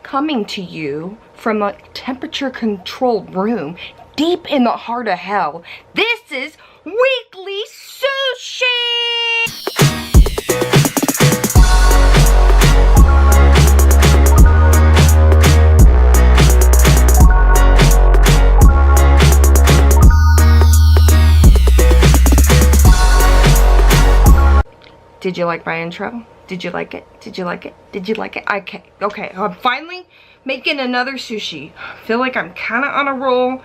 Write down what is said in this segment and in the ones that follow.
coming to you from a temperature-controlled room deep in the heart of hell. This is Weekly Sushi! Did you like my intro? Did you like it? Did you like it? Did you like it? Okay, I'm finally making another sushi. I feel like I'm kind of on a roll.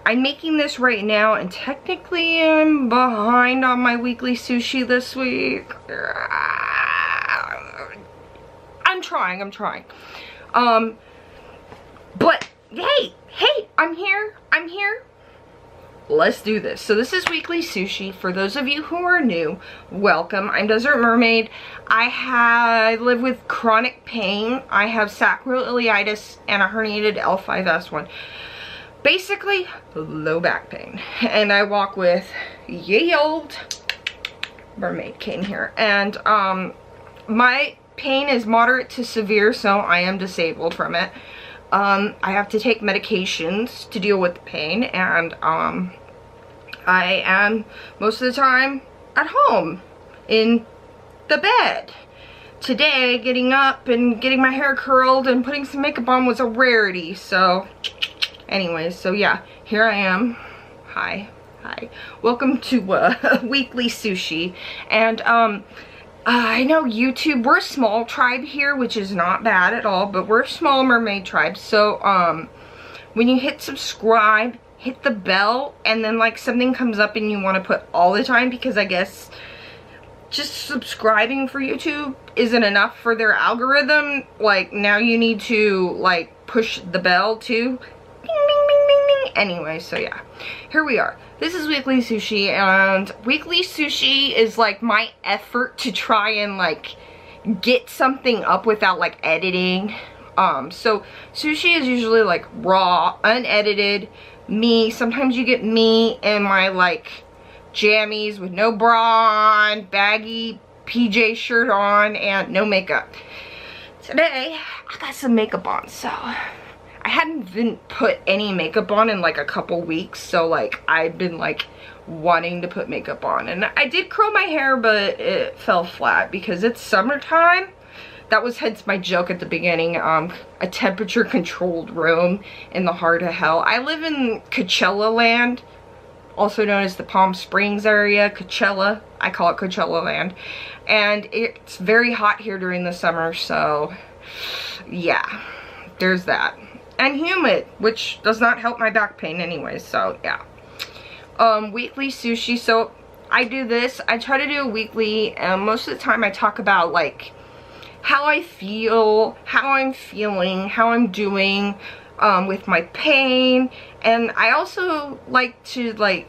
I'm making this right now, and technically I'm behind on my weekly sushi this week. I'm trying. But hey, I'm here. Let's do this. So this is Weekly Sushi. For those of you who are new, welcome. I'm Desert Mermaid. I live with chronic pain. I have Sacroiliitis and a herniated L5S1. Basically, low back pain. And I walk with ye old mermaid cane here. And my pain is moderate to severe, so I am disabled from it. I have to take medications to deal with the pain, and I am most of the time at home in the bed. Today, getting up and getting my hair curled and putting some makeup on was a rarity. So anyways, so yeah, here I am. Hi. Welcome to Weekly Sushi. And I know YouTube, we're a small tribe here, which is not bad at all, but we're a small mermaid tribe. So when you hit subscribe, hit the bell, and then like something comes up and you want to put all the time, because I guess just subscribing for YouTube isn't enough for their algorithm. Like, now you need to like push the bell too. Ding, ding, ding, ding, ding. Anyway, so yeah, here we are. This is Weekly Sushi, and Weekly Sushi is like my effort to try and like get something up without like editing. So sushi is usually like raw, unedited, me. Sometimes you get me in my like jammies with no bra on, baggy PJ shirt on, and no makeup. Today, I got some makeup on, so I hadn't been put any makeup on in like a couple weeks, so like I've been like wanting to put makeup on. And I did curl my hair, but it fell flat because it's summertime. That was hence my joke at the beginning. A temperature controlled room in the heart of hell. I live in Coachella land, also known as the Palm Springs area. Coachella, I call it Coachella land. And it's very hot here during the summer, so yeah, there's that. And humid, which does not help my back pain anyway, so yeah. Weekly Sushi, so I do this. I try to do a weekly, and most of the time I talk about like how I feel, how I'm feeling, how I'm doing with my pain. And I also like to like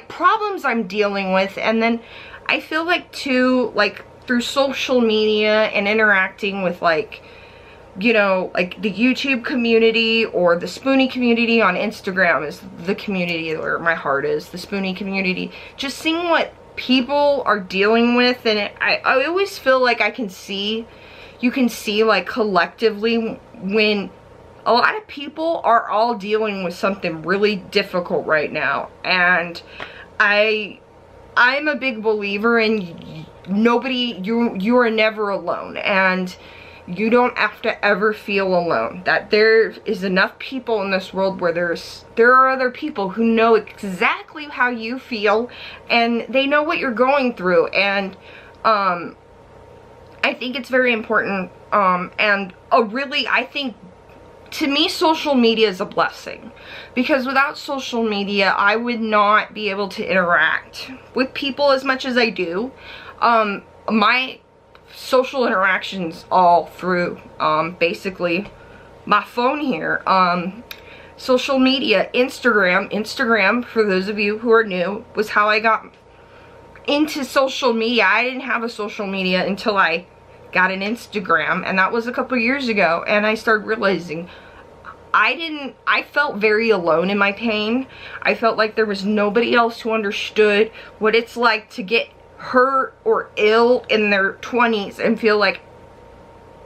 problems I'm dealing with. And then I feel like too, like through social media and interacting with like, you know, like the YouTube community or the Spoonie community on Instagram is the community where my heart is, the Spoonie community. Just seeing what people are dealing with, and I always feel like you can see like collectively when a lot of people are all dealing with something really difficult right now. And I'm a big believer in you are never alone, and you don't have to ever feel alone. That there is enough people in this world where there are other people who know exactly how you feel, and they know what you're going through. And I think it's very important. And really, I think, to me, social media is a blessing, because without social media, I would not be able to interact with people as much as I do. My social interactions all through basically my phone here. Social media, Instagram, for those of you who are new, was how I got into social media. I didn't have a social media until I got an Instagram, and that was a couple years ago. And I started realizing I felt very alone in my pain. I felt like there was nobody else who understood what it's like to get hurt or ill in their 20s and feel like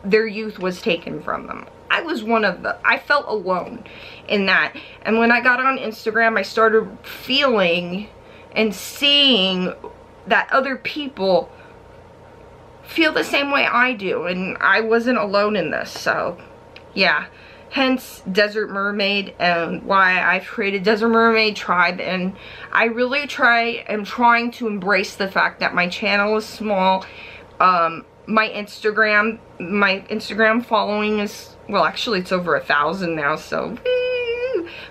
their youth was taken from them. I was one of the, I felt alone in that. And when I got on Instagram, I started feeling and seeing that other people feel the same way I do, and I wasn't alone in this. So yeah, hence Desert Mermaid, and why I've created Desert Mermaid Tribe. And I really am trying to embrace the fact that my channel is small. My Instagram following is, well, actually it's over 1,000 now, so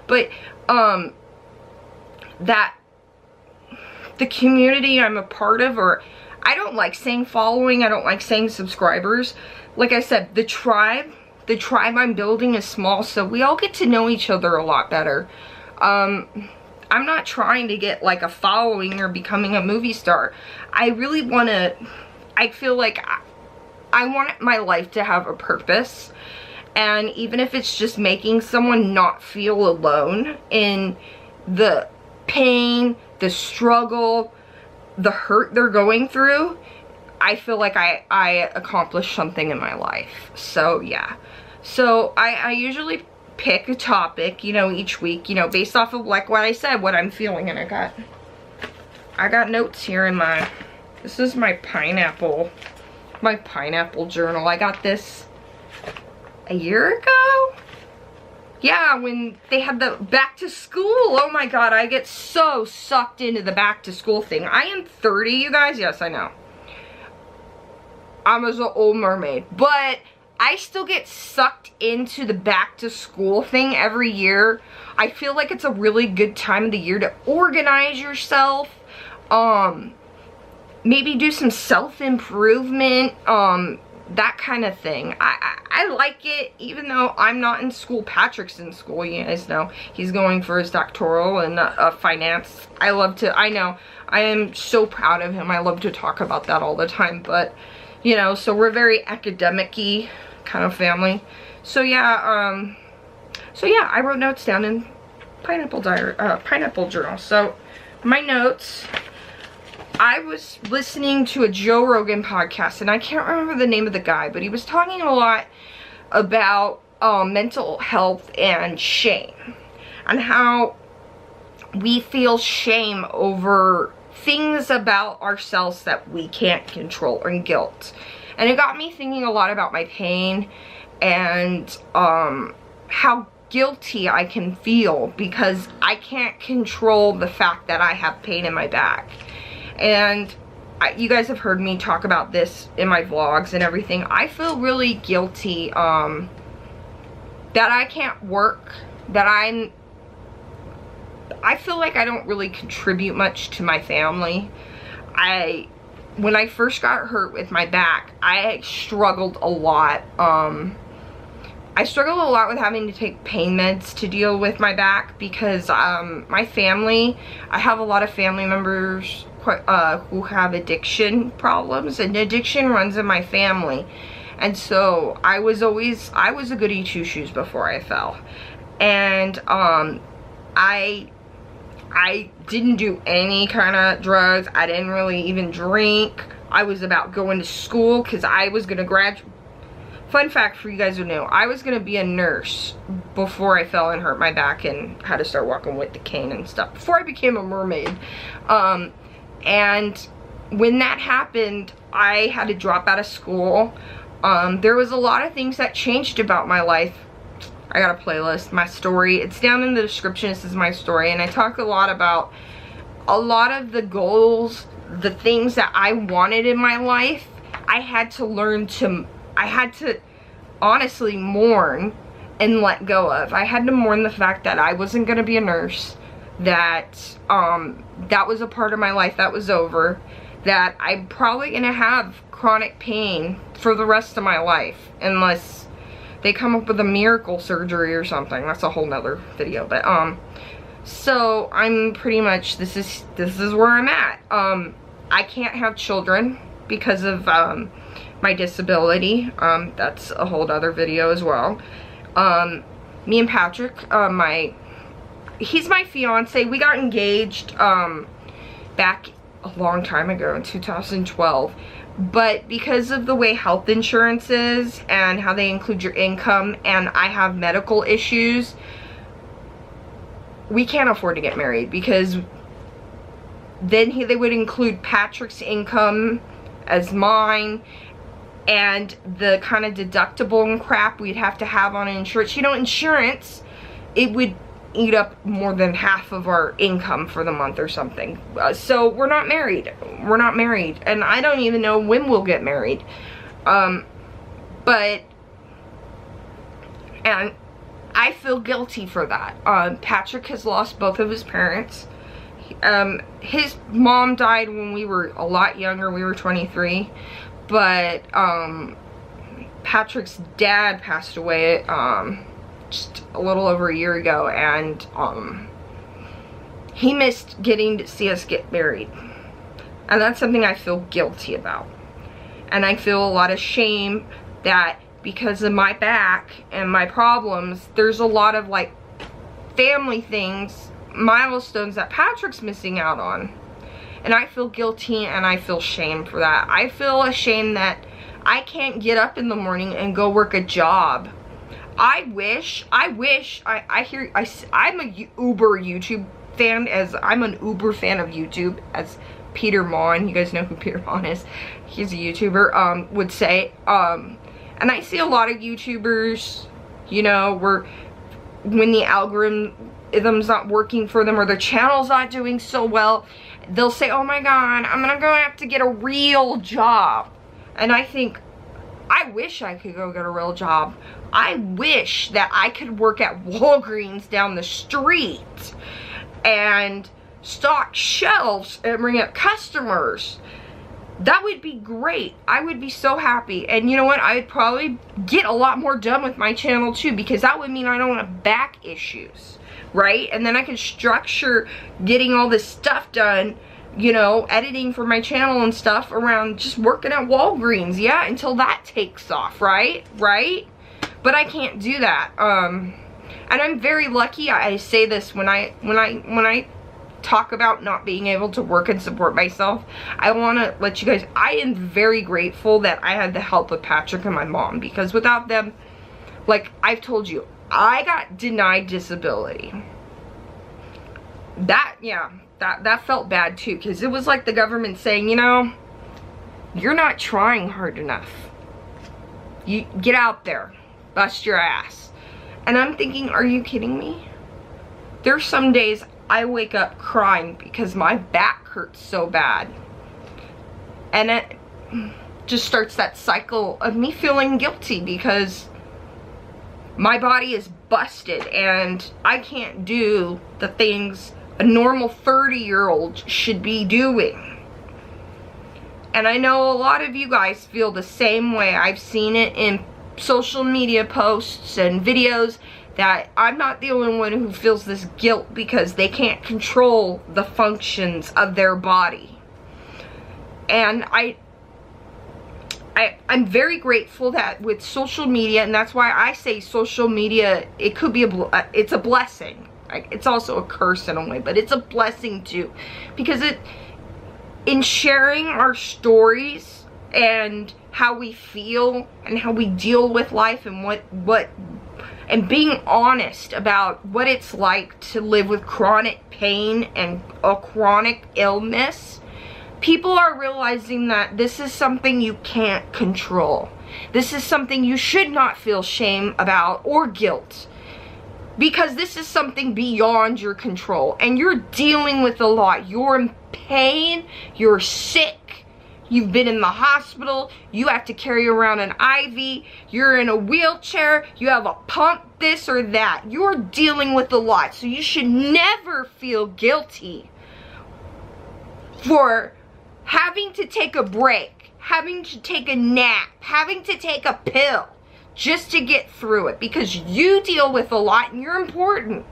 but that the community I'm a part of, or I don't like saying following, I don't like saying subscribers. Like I said, the tribe I'm building is small, so we all get to know each other a lot better. I'm not trying to get like a following or becoming a movie star. I really want to, I feel like I want my life to have a purpose. And even if it's just making someone not feel alone in the pain, the struggle, the hurt they're going through, I feel like I accomplished something in my life. So yeah. So I usually pick a topic, you know, each week, you know, based off of like what I said, what I'm feeling. And I got notes here in my, this is my pineapple journal. I got this a year ago. Yeah, when they had the back to school. Oh my god, I get so sucked into the back to school thing. I am 30, you guys. Yes, I know. I'm an old mermaid, but I still get sucked into the back to school thing every year. I feel like it's a really good time of the year to organize yourself. Maybe do some self-improvement, that kind of thing. I like it, even though I'm not in school. Patrick's in school, you guys know. He's going for his doctoral in finance. I know, I am so proud of him. I love to talk about that all the time, but, you know, so we're very academic-y kind of family. So yeah, I wrote notes down in pineapple journal. So my notes, I was listening to a Joe Rogan podcast, and I can't remember the name of the guy, but he was talking a lot about mental health and shame, and how we feel shame over things about ourselves that we can't control, and guilt. And it got me thinking a lot about my pain, and how guilty I can feel because I can't control the fact that I have pain in my back. And you guys have heard me talk about this in my vlogs and everything. I feel really guilty that I can't work, that I feel like I don't really contribute much to my family. When I first got hurt with my back, I struggled a lot. I struggled a lot with having to take pain meds to deal with my back because my family, I have a lot of family members who have addiction problems, and addiction runs in my family. And so I was a goody two shoes before I fell. And I didn't do any kind of drugs. I didn't really even drink. I was about going to school because I was gonna graduate. Fun fact for you guys who know, I was gonna be a nurse before I fell and hurt my back and had to start walking with the cane and stuff, before I became a mermaid. And when that happened, I had to drop out of school. There was a lot of things that changed about my life. I got a playlist, my story. It's down in the description. This is my story. And I talk a lot about a lot of the goals, the things that I wanted in my life. I had to honestly mourn and let go of. I had to mourn the fact that I wasn't going to be a nurse. That that was a part of my life that was over, that I'm probably gonna have chronic pain for the rest of my life unless they come up with a miracle surgery or something. That's a whole nother video. But so I'm pretty much, this is where I'm at. I can't have children because of my disability. That's a whole other video as well. Me and Patrick, he's my fiance. We got engaged back a long time ago in 2012, but because of the way health insurance is and how they include your income, and I have medical issues, we can't afford to get married, because then they would include Patrick's income as mine, and the kind of deductible and crap we'd have to have on insurance. You know, insurance, it would eat up more than half of our income for the month or something. So we're not married. We're not married. And I don't even know when we'll get married. And I feel guilty for that. Patrick has lost both of his parents. His mom died when we were a lot younger. We were 23. But Patrick's dad passed away just a little over a year ago, and he missed getting to see us get married, and that's something I feel guilty about. And I feel a lot of shame that because of my back and my problems, there's a lot of like family things, milestones that Patrick's missing out on. And I feel guilty and I feel shame for that. I feel ashamed that I can't get up in the morning and go work a job. I'm a Uber YouTube fan, as I'm an Uber fan of YouTube, as Peter Mon, you guys know who Peter Mon is, he's a YouTuber, would say. And I see a lot of YouTubers, you know, when the algorithm's not working for them or their channel's not doing so well, they'll say, oh my god, I'm gonna go have to get a real job. And I think, I wish I could go get a real job. I wish that I could work at Walgreens down the street and stock shelves and bring up customers. That would be great. I would be so happy. And you know what? I would probably get a lot more done with my channel too, because that would mean I don't have back issues, right? And then I can structure getting all this stuff done, you know, editing for my channel and stuff around just working at Walgreens, yeah, until that takes off, right? But I can't do that. And I'm very lucky. I say this when I talk about not being able to work and support myself. I want to let you guys, I am very grateful that I had the help of Patrick and my mom, because without them, like I've told you, I got denied disability. That felt bad too, because it was like the government saying, you know, you're not trying hard enough. You get out there, bust your ass. And I'm thinking, are you kidding me? There's some days I wake up crying because my back hurts so bad. And it just starts that cycle of me feeling guilty because my body is busted and I can't do the things a normal 30-year-old should be doing. And I know a lot of you guys feel the same way. I've seen it in social media posts and videos that I'm not the only one who feels this guilt because they can't control the functions of their body. And I'm very grateful that with social media, and that's why I say social media, it could be it's a blessing. It's also a curse in a way, but it's a blessing too, because in sharing our stories and how we feel and how we deal with life and and being honest about what it's like to live with chronic pain and a chronic illness, people are realizing that this is something you can't control. This is something you should not feel shame about or guilt, because this is something beyond your control and you're dealing with a lot. You're in pain, you're sick, you've been in the hospital, you have to carry around an IV, you're in a wheelchair, you have a pump, this or that. You're dealing with a lot, so you should never feel guilty for having to take a break, having to take a nap, having to take a pill just to get through it, because you deal with a lot and you're important.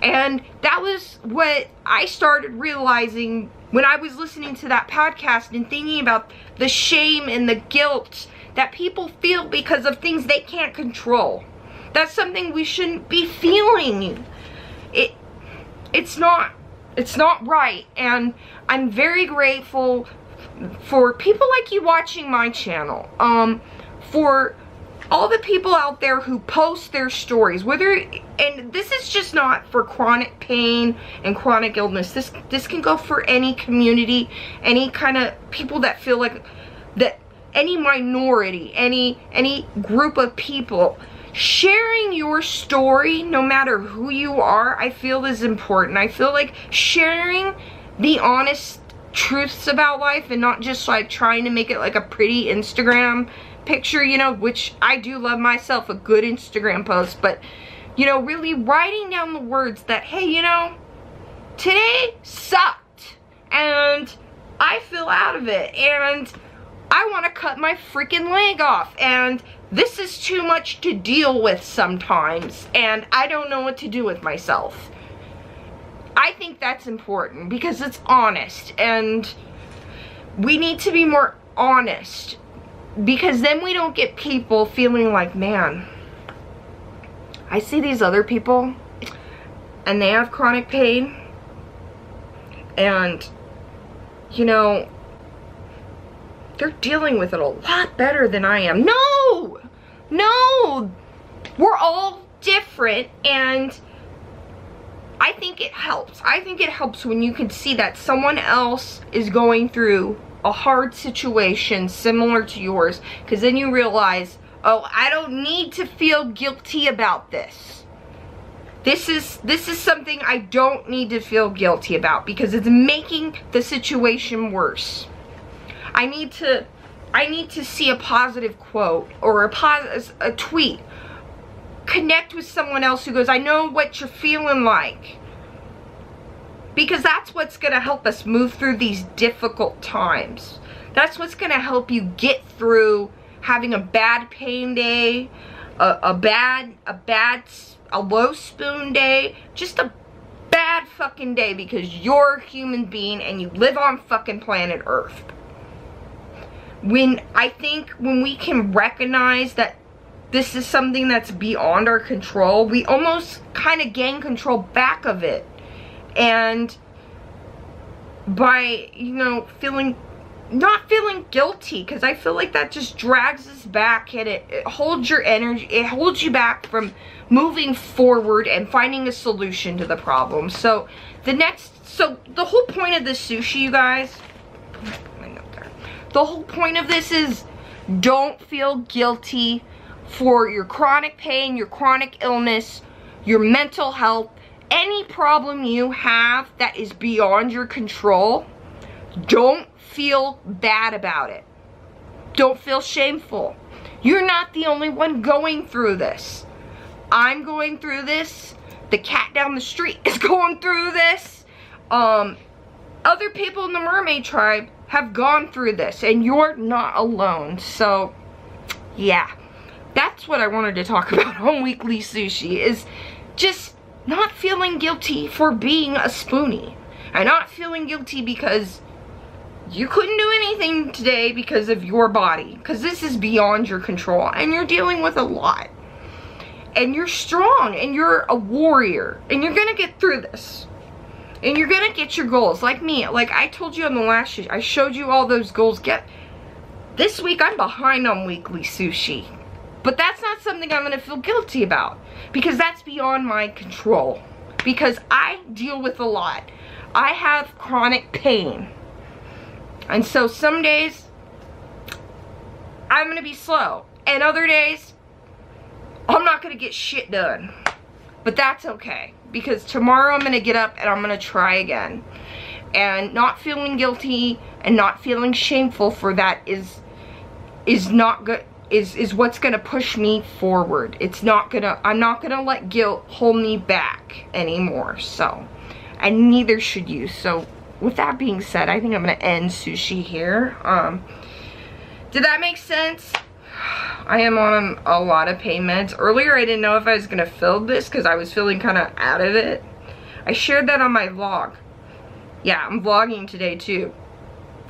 And that was what I started realizing when I was listening to that podcast and thinking about the shame and the guilt that people feel because of things they can't control. That's something we shouldn't be feeling. It's not right. And I'm very grateful for people like you watching my channel, for all the people out there who post their stories, and this is just not for chronic pain and chronic illness. This can go for any community, any kind of people that feel like that, any minority, any group of people. Sharing your story, no matter who you are, I feel is important. I feel like sharing the honest truths about life and not just like trying to make it like a pretty Instagram picture, you know, which I do love myself a good Instagram post, but, you know, really writing down the words that, hey, you know, today sucked and I feel out of it and I want to cut my freaking leg off and this is too much to deal with sometimes and I don't know what to do with myself. I think that's important because it's honest and we need to be more honest, because then we don't get people feeling like, man, I see these other people and they have chronic pain and, you know, they're dealing with it a lot better than I am. No, we're all different, and I think it helps. I think it helps when you can see that someone else is going through a hard situation similar to yours, because then you realize, oh, I don't need to feel guilty about this. This is something I don't need to feel guilty about because it's making the situation worse. I need to see a positive quote or a tweet. Connect with someone else who goes, I know what you're feeling like. Because that's what's going to help us move through these difficult times. That's what's going to help you get through having a bad pain day, a low spoon day, just a bad fucking day because you're a human being and you live on fucking planet Earth. I think when we can recognize that this is something that's beyond our control, we almost kind of gain control back of it. And by, you know, not feeling guilty, because I feel like that just drags us back and it holds your energy, it holds you back from moving forward and finding a solution to the problem. So the whole point of this sushi, you guys, the whole point of this is don't feel guilty for your chronic pain, your chronic illness, your mental health, any problem you have that is beyond your control. Don't feel bad about it. Don't feel shameful. You're not the only one going through this. I'm going through this. The cat down the street is going through this. Other people in the mermaid tribe have gone through this, and you're not alone. So, yeah. That's what I wanted to talk about on Weekly Sushi, is just not feeling guilty for being a Spoonie. And not feeling guilty because you couldn't do anything today because of your body. Because this is beyond your control. And you're dealing with a lot. And you're strong. And you're a warrior. And you're going to get through this. And you're going to get your goals. Like me. Like I told you on the last show. I showed you all those goals. This week I'm behind on Weekly Sushi. But that's not something I'm going to feel guilty about. Because that's beyond my control. Because I deal with a lot. I have chronic pain. And so some days, I'm going to be slow. And other days, I'm not going to get shit done. But that's okay. Because tomorrow I'm going to get up and I'm going to try again. And not feeling guilty and not feeling shameful for that is not good. Is what's gonna push me forward. I'm not gonna let guilt hold me back anymore. So, and neither should you. So, with that being said, I think I'm gonna end sushi here. Did that make sense? I am on a lot of pain meds. Earlier, I didn't know if I was gonna film this because I was feeling kind of out of it. I shared that on my vlog. Yeah, I'm vlogging today too.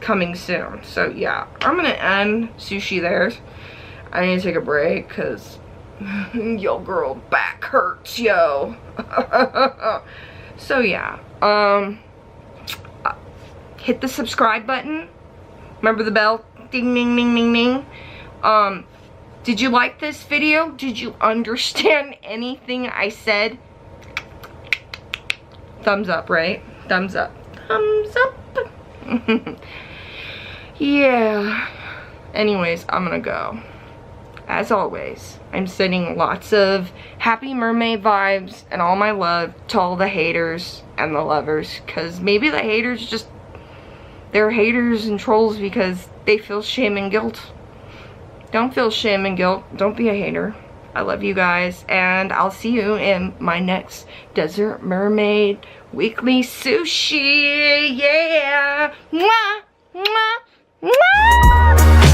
Coming soon. So yeah, I'm gonna end sushi there. I need to take a break because yo girl back hurts, yo. So yeah, hit the subscribe button, Remember the bell? Ding, ding, ding, ding, ding. Did you like this video? Did you understand anything I said? Thumbs up, right? Thumbs up. Thumbs up. Yeah. Anyways, I'm gonna go. As always, I'm sending lots of happy mermaid vibes and all my love to all the haters and the lovers, because maybe the haters just, they're haters and trolls because they feel shame and guilt. Don't feel shame and guilt. Don't be a hater. I love you guys, and I'll see you in my next Desert Mermaid weekly sushi. Yeah. Mwah, mwah, mwah.